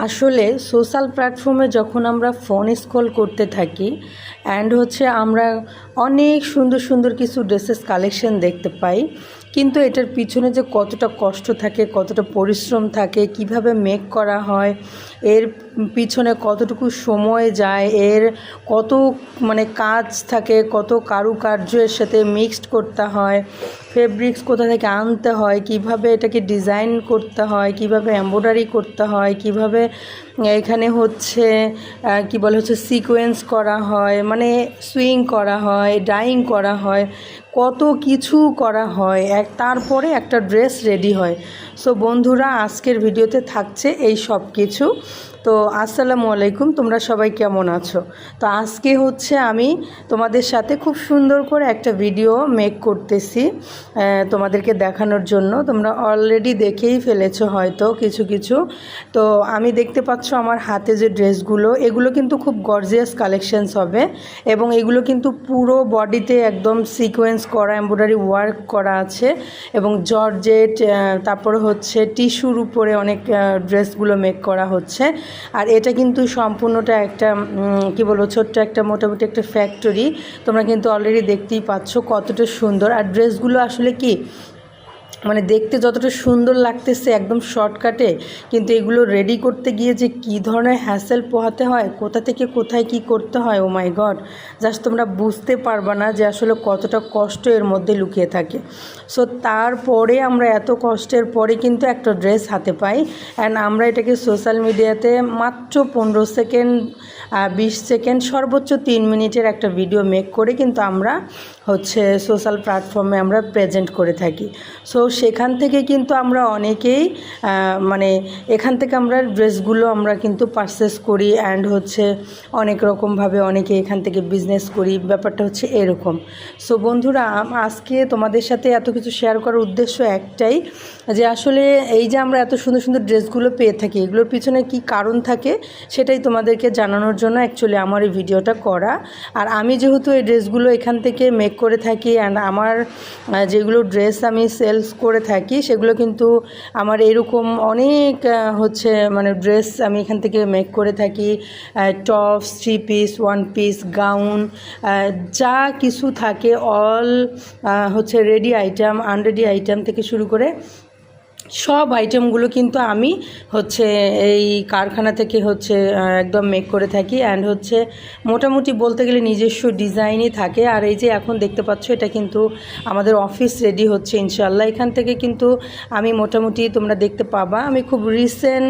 আসলে সোশ্যাল প্ল্যাটফর্মে যখন আমরা ফোন স্ক্রল করতে থাকি অ্যান্ড আমরা অনেক সুন্দর সুন্দর কিছু ড্রেসেস কালেকশন দেখতে পাই, কিন্তু এটার পিছনে যে কতটা কষ্ট থাকে, কতটা পরিশ্রম থাকে, কিভাবে মেক করা হয়, এর পিছনে কতটুকু সময় যায়, এর কত কাজ থাকে, কত কারুকার্য এর সাথে মিক্সড করতে হয়, ফেব্রিক্স কোথা থেকে আনতে হয়, কিভাবে এটাকে ডিজাইন করতে হয়, কিভাবে এমব্রয়ডারি করতে হয়, কিভাবে এখানে কি বলে সিকোয়েন্স করা হয়, সুইং করা হয়, ডাইং করা হয়, কত কিছু করা হয়, তারপরে একটা ড্রেস রেডি হয়। সো বন্ধুরা, আজকের ভিডিওতে থাকছে এই সব কিছু। তো আসসালামু আলাইকুম, তোমরা সবাই কেমন আছো? তো আজকে আমি তোমাদের সাথে খুব সুন্দর করে একটা ভিডিও মেক করতেছি তোমাদেরকে দেখানোর জন্য। তোমরা অলরেডি দেখেই ফেলেছো হয়তো কিছু কিছু। তো আমি দেখতে পাচ্ছ আমার হাতে যে ড্রেসগুলো, এগুলো কিন্তু খুব গর্জিয়াস কালেকশনস হবে, এবং এগুলো কিন্তু পুরো বডিতে একদম সিকোয়েন্স করা, এমব্রয়ডারি ওয়ার্ক করা আছে, এবং জর্জেট, তারপরে টিস্যুর উপরে অনেক ড্রেসগুলো মেক করা হচ্ছে। আর এটা কিন্তু সম্পূর্ণটা একটা কি বলবো, ছোট্ট একটা মোটামুটি একটা ফ্যাক্টরি। তোমরা কিন্তু অলরেডি দেখতেই পাচ্ছ কতটা সুন্দর। আর ড্রেসগুলো আসলে কি দেখতে যতটা সুন্দর লাগতেছে একদম শর্টকাটে, কিন্তু এগুলো রেডি করতে গিয়ে যে কী ধরনের হ্যাসেল পোহাতে হয়, কোথা থেকে কোথায় কি করতে হয়, ও মাই গড, জাস্ট তোমরা বুঝতে পারবা না যে আসলে কতটা কষ্ট এর মধ্যে লুকিয়ে থাকে। সো তারপরে আমরা এত কষ্টের পরে কিন্তু একটা ড্রেস হাতে পাই, অ্যান্ড আমরা এটাকে সোশ্যাল মিডিয়াতে মাত্র 15 সেকেন্ড 20 সেকেন্ড সর্বোচ্চ 3 মিনিটের একটা ভিডিও মেক করে কিন্তু আমরা সোশ্যাল প্ল্যাটফর্মে আমরা প্রেজেন্ট করে থাকি। সো সেখান থেকে কিন্তু আমরা অনেকেই এখান থেকে আমরা ড্রেসগুলো আমরা কিন্তু পারচেস করি, অ্যান্ড অনেক রকমভাবে অনেকে এখান থেকে বিজনেস করি। ব্যাপারটা এরকম। সো বন্ধুরা, আজকে তোমাদের সাথে এত কিছু শেয়ার করার উদ্দেশ্য একটাই, যে আসলে এই যে আমরা এত সুন্দর সুন্দর ড্রেসগুলো পেয়ে থাকি, এগুলোর পিছনে কি কারণ থাকে সেটাই তোমাদেরকে জানানোর জন্য অ্যাকচুয়ালি আমার এই ভিডিওটা করা। আর আমি যেহেতু এই ড্রেসগুলো এখান থেকে মেক করে থাকি, অ্যান্ড আমার যেগুলো ড্রেস আমি সেলস করে থাকি সেগুলো কিন্তু আমার এরকম অনেক ড্রেস আমি এখান থেকে মেক করে থাকি। টপস, 3 পিস, 1 পিস, গাউন, যা কিছু থাকে all ready item, unready item থেকে শুরু করে সব আইটেমগুলো কিন্তু আমি এই কারখানা থেকে একদম মেক করে থাকি, অ্যান্ড মোটামুটি বলতে গেলে নিজস্ব ডিজাইনই থাকে। আর এই যে এখন দেখতে পাচ্ছ, এটা কিন্তু আমাদের অফিস রেডি হচ্ছে ইনশাল্লাহ। এখান থেকে কিন্তু আমি মোটামুটি তোমরা দেখতে পাবা, আমি খুব রিসেন্ট